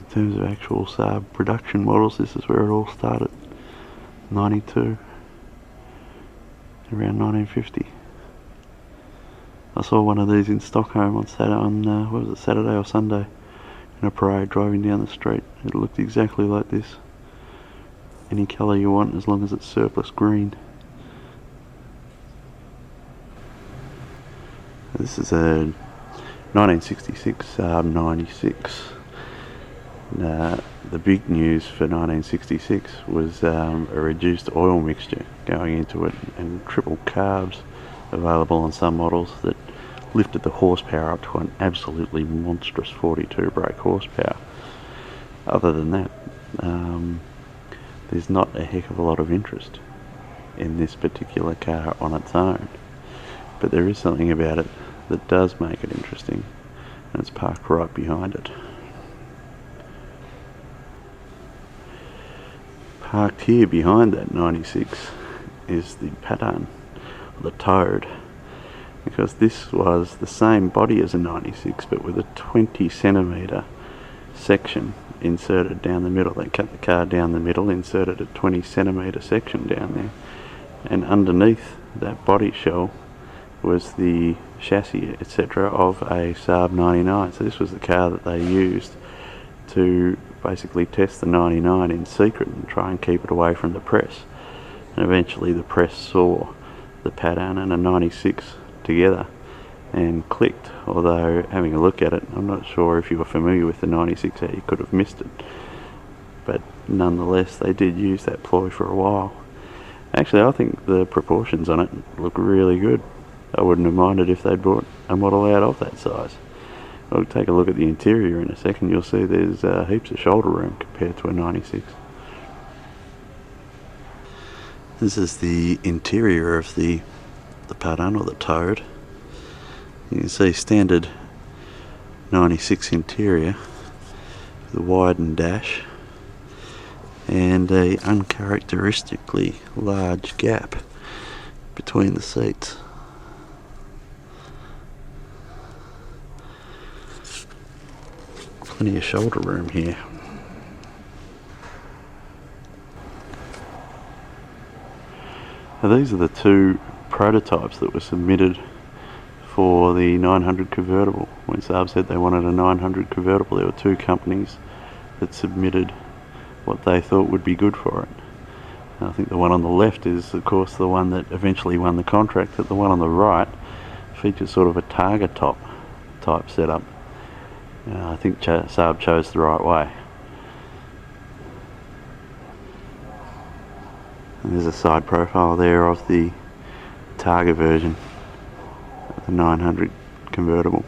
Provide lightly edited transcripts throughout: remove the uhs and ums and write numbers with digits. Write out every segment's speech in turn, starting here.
In terms of actual Saab production models, this is where it all started. 92, around 1950. I saw one of these in Stockholm on Saturday or Sunday, in a parade driving down the street. It looked exactly like this. Any colour you want, as long as it's surplus green. This is a 1966 Saab 96. The big news for 1966 was a reduced oil mixture going into it, and triple carbs available on some models that lifted the horsepower up to an absolutely monstrous 42 brake horsepower. Other than that, there's not a heck of a lot of interest in this particular car on its own, but there is something about it that does make it interesting, and it's parked right behind it. Parked here behind that 96 is the pattern, the Toad, because this was the same body as a 96 but with a 20 centimetre section inserted down the middle. They cut the car down the middle, inserted a 20 centimetre section down there, and underneath that body shell was the chassis etc. of a Saab 99. So this was the car that they used to basically test the 99 in secret and try and keep it away from the press. And eventually the press saw the pattern and a 96 together and clicked. Although having a look at it, I'm not sure if you were familiar with the 96 how you could have missed it, but nonetheless they did use that ploy for a while. Actually, I think the proportions on it look really good. I wouldn't have minded if they'd brought a model out of that size. We'll take a look at the interior in a second. You'll see there's heaps of shoulder room compared to a 96. This is the interior of the Pattern, or the Toad. You can see standard 96 interior with a widened dash and a uncharacteristically large gap between the seats. Plenty of shoulder room here. Now these are the two prototypes that were submitted for the 900 convertible. When Saab said they wanted a 900 convertible, there were two companies that submitted what they thought would be good for it. And I think the one on the left is of course the one that eventually won the contract, but the one on the right features sort of a Targa top type setup. I think Saab chose the right way. And there's a side profile there of the Targa version of the 900 convertible.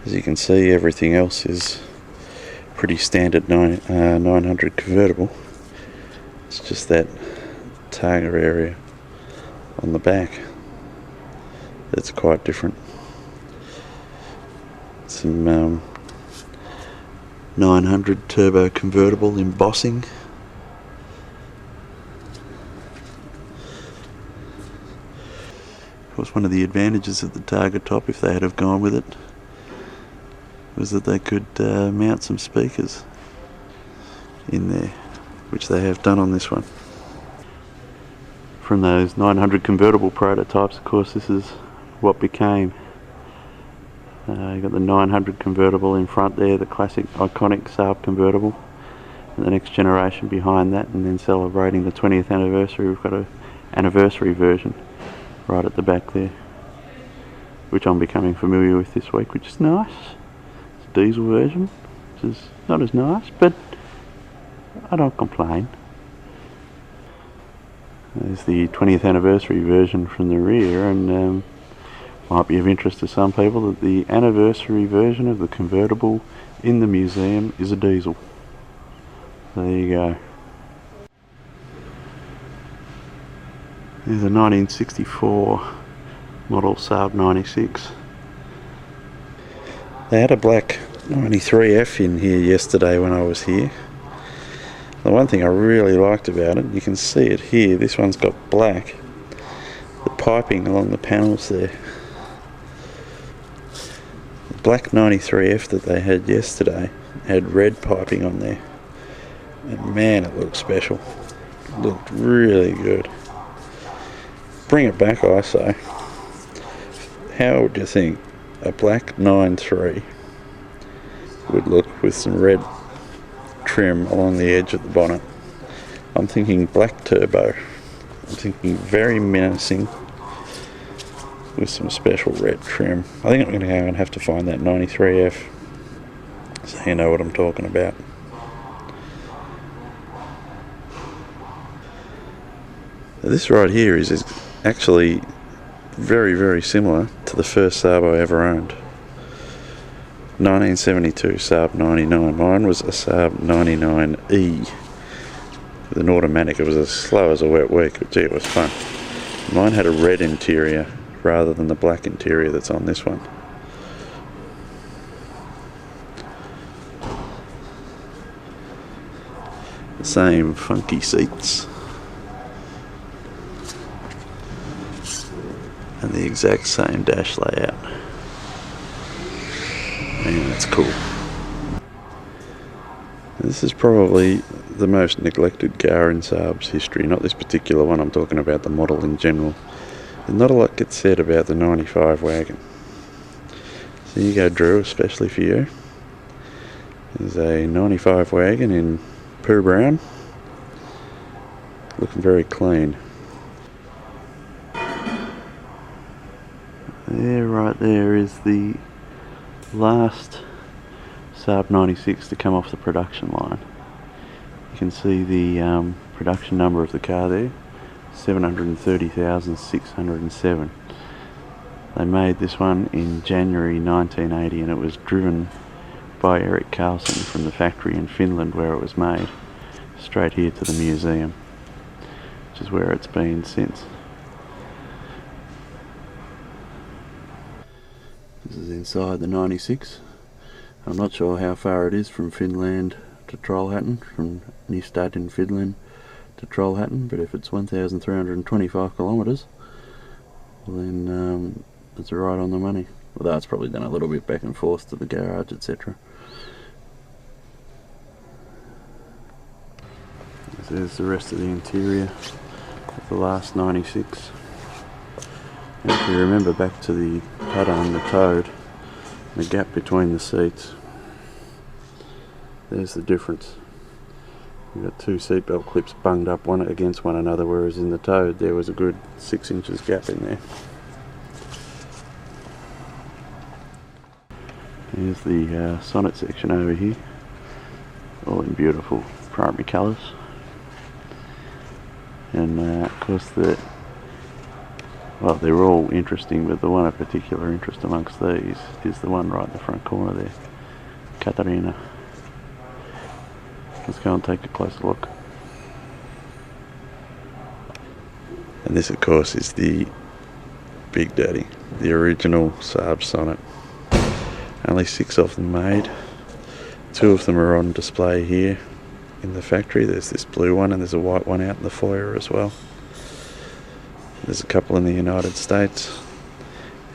As you can see, everything else is pretty standard 900 convertible. It's just that Targa area on the back that's quite different. Some 900 turbo convertible embossing. Of course, one of the advantages of the Targa top, if they had have gone with it, was that they could mount some speakers in there, which they have done on this one. From those 900 convertible prototypes, of course, this is what became. You've got the 900 convertible in front there, the classic iconic Saab convertible, and the next generation behind that, and then celebrating the 20th anniversary we've got an anniversary version right at the back there, which I'm becoming familiar with this week, which is nice. It's a diesel version, which is not as nice, but I don't complain. There's the 20th anniversary version from the rear, and might be of interest to some people that the anniversary version of the convertible in the museum is a diesel. There you go. There's a 1964 model Saab 96. They had a black 93F in here yesterday when I was here. The one thing I really liked about it, you can see it here, this one's got black, the piping along the panels there. The black 93F that they had yesterday had red piping on there. And man, it looked special. It looked really good. Bring it back, I say. How would you think a black 93 would look with some red trim along the edge of the bonnet? I'm thinking black turbo. I'm thinking very menacing with some special red trim. I think I'm going to go and have to find that 93F so you know what I'm talking about. This right here is actually very, very similar to the first Saab I ever owned. 1972 Saab 99. Mine was a Saab 99E with an automatic. It was as slow as a wet week, but gee, it was fun. Mine had a red interior rather than the black interior that's on this one. The same funky seats. And the exact same dash layout. Man, that's cool. This is probably the most neglected car in Saab's history. Not this particular one, I'm talking about the model in general. And not a lot gets said about the 95 wagon. So you go, Drew, especially for you. There's a 95 wagon in poo brown. Looking very clean. There, right there is the last Saab 96 to come off the production line. You can see the production number of the car there, 730,607. They made this one in January 1980 and it was driven by Eric Carlson from the factory in Finland where it was made, straight here to the museum, which is where it's been since. This is inside the 96. I'm not sure how far it is from Finland to Trollhättan, from Nystad in Finland to Trollhättan, but if it's 1,325 kilometres, well then it's right on the money. Although it's probably done a little bit back and forth to the garage, etc. There's the rest of the interior of the last 96. And if you remember back to the pattern, the toad, the gap between the seats, there's the difference. You've got two seatbelt clips bunged up one against one another, whereas in the toad there was a good 6 inches gap in there. Here's the sonnet section over here, all in beautiful primary colours. And of course well, they're all interesting, but the one of particular interest amongst these is the one right in the front corner there, Katarina. Let's go and take a closer look. And this of course is the Big Daddy, the original Saab Sonnet. Only 6 of them made. 2 of them are on display here in the factory. There's this blue one and there's a white one out in the foyer as well. There's a couple in the United States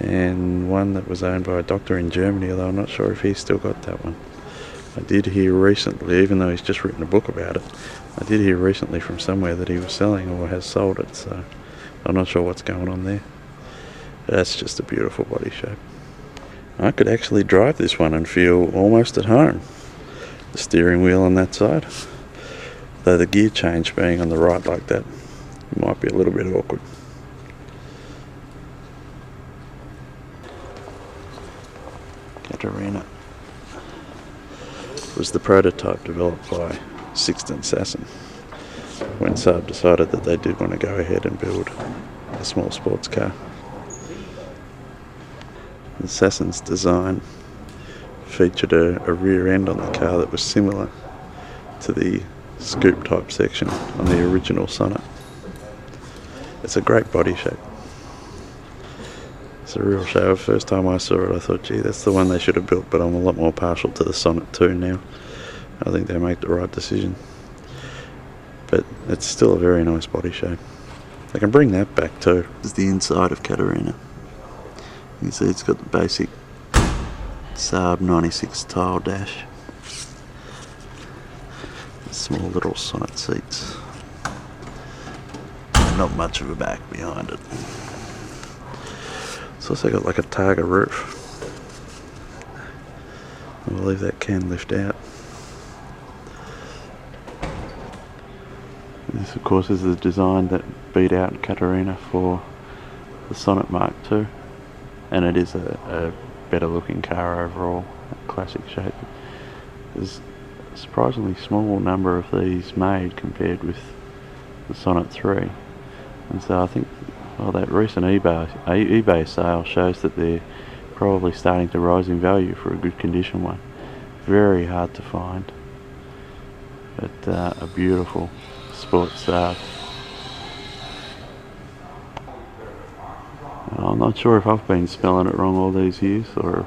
and one that was owned by a doctor in Germany, although I'm not sure if he's still got that one. I did hear recently, even though he's just written a book about it, I did hear recently from somewhere that he was selling or has sold it, so I'm not sure what's going on there. That's just a beautiful body shape. I could actually drive this one and feel almost at home. The steering wheel on that side, though the gear change being on the right like that might be a little bit awkward. Katarina was the prototype developed by Sixten Sassen when Saab decided that they did want to go ahead and build a small sports car. The Sassen's design featured a rear end on the car that was similar to the scoop type section on the original Sonnet. It's a great body shape. It's a real show. First time I saw it I thought, gee, that's the one they should have built, but I'm a lot more partial to the Sonnet 2 now. I think they make the right decision. But it's still a very nice body shape. I can bring that back too. This is the inside of Katarina. You can see it's got the basic Saab 96 tile dash. Small little Sonnet seats. Not much of a back behind it. It's also got like a Targa roof. I believe that can lift out. This of course is the design that beat out Catarina for the Sonnet Mark II, and it is a better looking car overall, classic shape. There's a surprisingly small number of these made compared with the Sonnet 3, and so I think, well, that recent eBay sale shows that they're probably starting to rise in value for a good condition one. Very hard to find, but a beautiful sports Saab. I'm not sure if I've been spelling it wrong all these years, or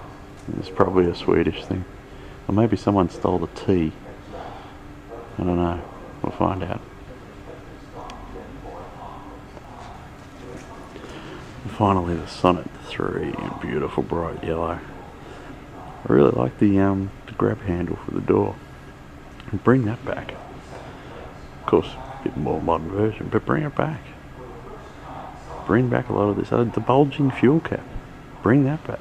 it's probably a Swedish thing, or maybe someone stole the T. I don't know, we'll find out. And finally the Sonnet 3 in beautiful bright yellow. I really like the grab handle for the door. And bring that back. Of course, a bit more modern version, but bring it back. Bring back a lot of this. The bulging fuel cap. Bring that back.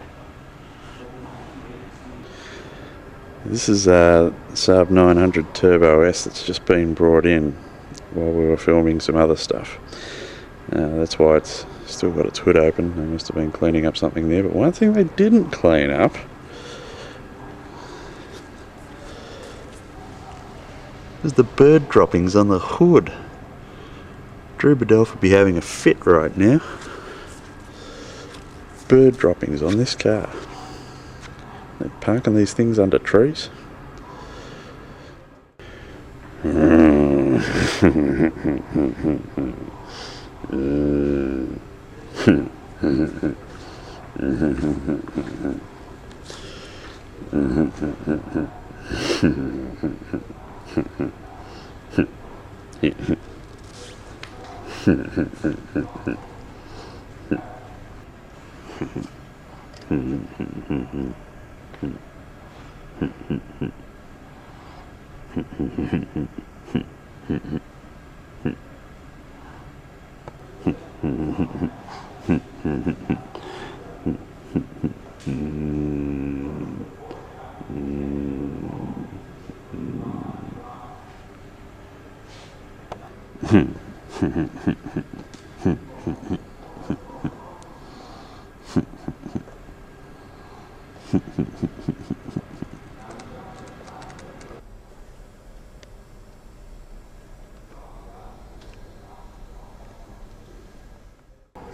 This is Saab 900 Turbo S that's just been brought in while we were filming some other stuff. That's why it's still got its hood open. They must have been cleaning up something there. But one thing they didn't clean up is the bird droppings on the hood. Drew Bedell would be having a fit right now. Bird droppings on this car. They're parking these things under trees.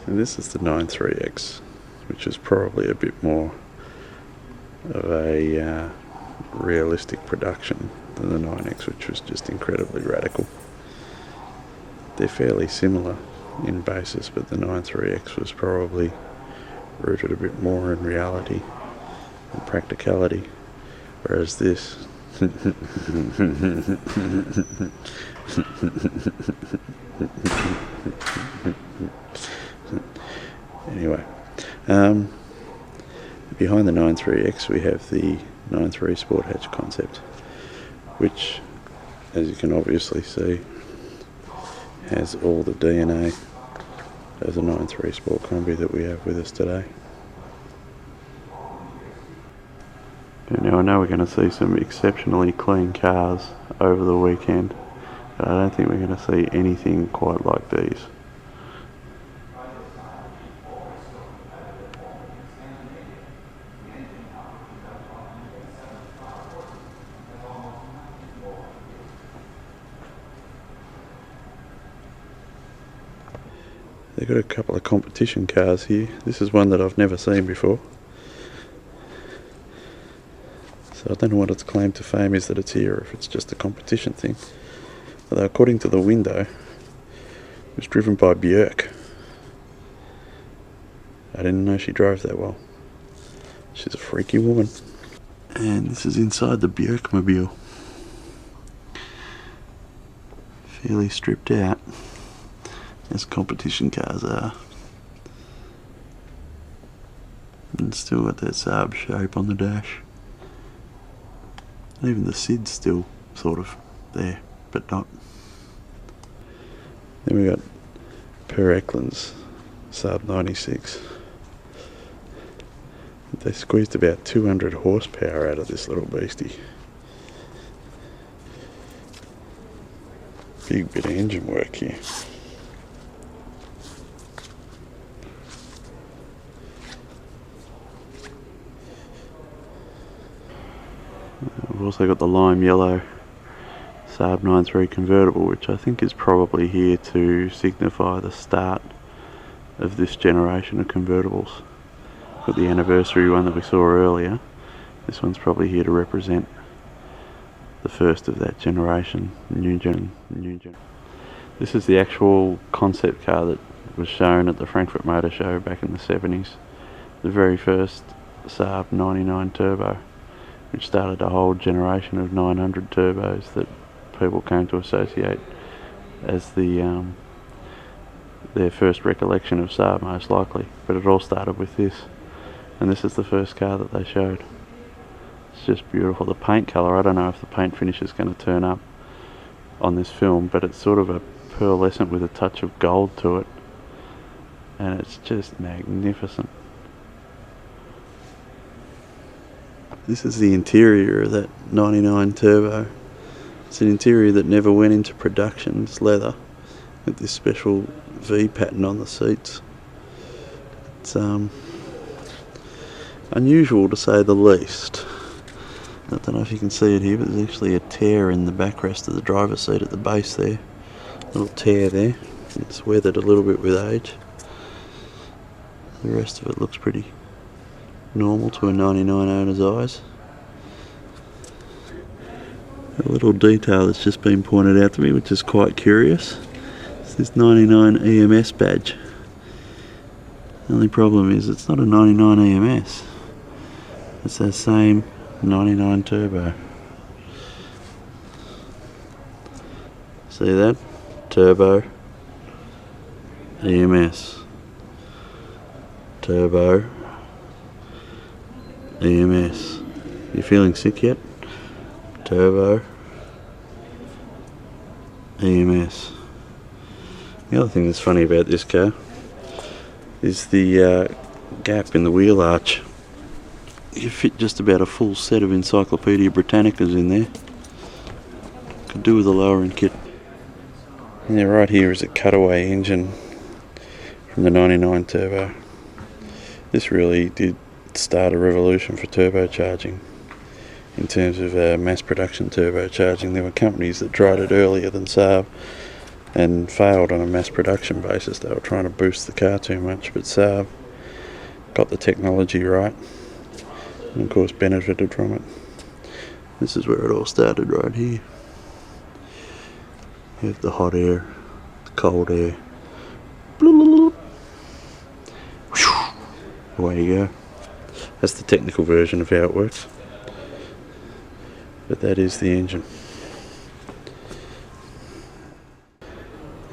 And this is the 93X, which is probably a bit more of a realistic production than the 9X, which was just incredibly radical. They're fairly similar in basis, but the 93X was probably rooted a bit more in reality and practicality, whereas this anyway, behind the 93X we have the 93 Sport Hatch concept, which, as you can obviously see, has all the DNA of the 93 Sport Combi that we have with us today. Now I know we're going to see some exceptionally clean cars over the weekend, but I don't think we're going to see anything quite like these. They've got a couple of competition cars here. This is one that I've never seen before. So I don't know what its claim to fame is that it's here, or if it's just a competition thing. Although according to the window, it was driven by Björk. I didn't know she drove that well. She's a freaky woman. And this is inside the Björkmobile. Fairly stripped out, as competition cars are. And still got that Saab shape on the dash. And even the SID's still sort of there, but not. Then we got Per Eklund's Saab 96. They squeezed about 200 horsepower out of this little beastie. Big bit of engine work here. We've also got the lime yellow Saab 93 convertible, which I think is probably here to signify the start of this generation of convertibles. Got the anniversary one that we saw earlier. This one's probably here to represent the first of that generation, new gen. This is the actual concept car that was shown at the Frankfurt Motor Show back in the 70s. The very first Saab 99 Turbo, which started a whole generation of 900 turbos that people came to associate as their first recollection of Saab, most likely. But it all started with this, and this is the first car that they showed. It's just beautiful. The paint colour, I don't know if the paint finish is going to turn up on this film, but it's sort of a pearlescent with a touch of gold to it, and it's just magnificent. This is the interior of that 99 Turbo. It's an interior that never went into production. It's leather with this special V pattern on the seats. It's unusual to say the least. I don't know if you can see it here, but there's actually a tear in the backrest of the driver's seat at the base there. A little tear there. It's weathered a little bit with age. The rest of it looks pretty normal to a 99 owner's eyes. A little detail that's just been pointed out to me, which is quite curious. It's this 99 EMS badge. The only problem is it's not a 99 EMS. It's that same 99 Turbo. See that? Turbo, EMS, Turbo, EMS. You feeling sick yet? Turbo, EMS. The other thing that's funny about this car is the gap in the wheel arch. You fit just about a full set of Encyclopedia Britannicas in there. Could do with a lower end kit. And yeah, right here is a cutaway engine from the 99 Turbo. This really did start a revolution for turbocharging. In terms of mass production turbocharging, there were companies that tried it earlier than Saab and failed on a mass production basis. They were trying to boost the car too much, but Saab got the technology right and of course benefited from it. This is where it all started, right here. You have the hot air, the cold air. Away you go. That's the technical version of how it works. But that is the engine.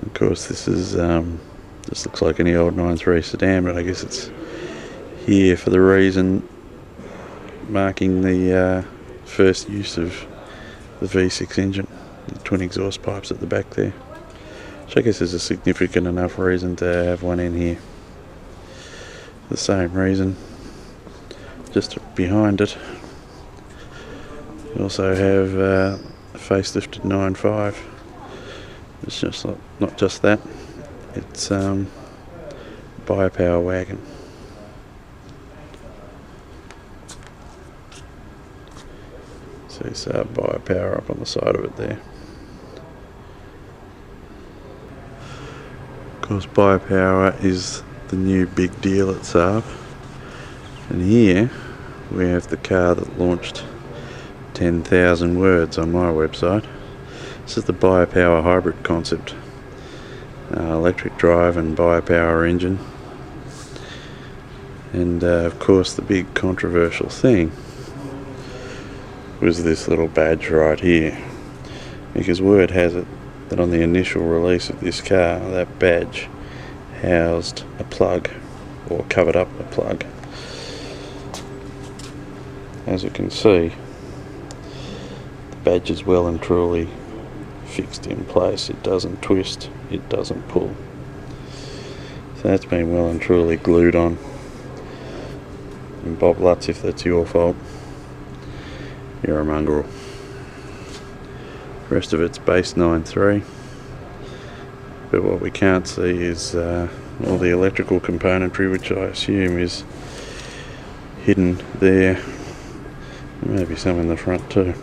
Of course, this is this looks like any old 93 sedan, but I guess it's here for the reason marking the first use of the V6 engine, the twin exhaust pipes at the back there, which I guess is a significant enough reason to have one in here. The same reason, just behind it, we also have a facelifted 9.5. It's just not just that, it's biopower wagon. See Saab biopower up on the side of it there. Of course, biopower is the new big deal at Saab. And here we have the car that launched 10,000 words on my website. This is the biopower hybrid concept. Electric drive and biopower engine. And of course the big controversial thing was this little badge right here. Because word has it that on the initial release of this car, that badge housed a plug, or covered up a plug. As you can see, badge is well and truly fixed in place. It doesn't twist, it doesn't pull. So that's been well and truly glued on. And Bob Lutz, if that's your fault, you're a mongrel. The rest of it's base 9.3, but what we can't see is all the electrical componentry, which I assume is hidden there. Maybe some in the front too.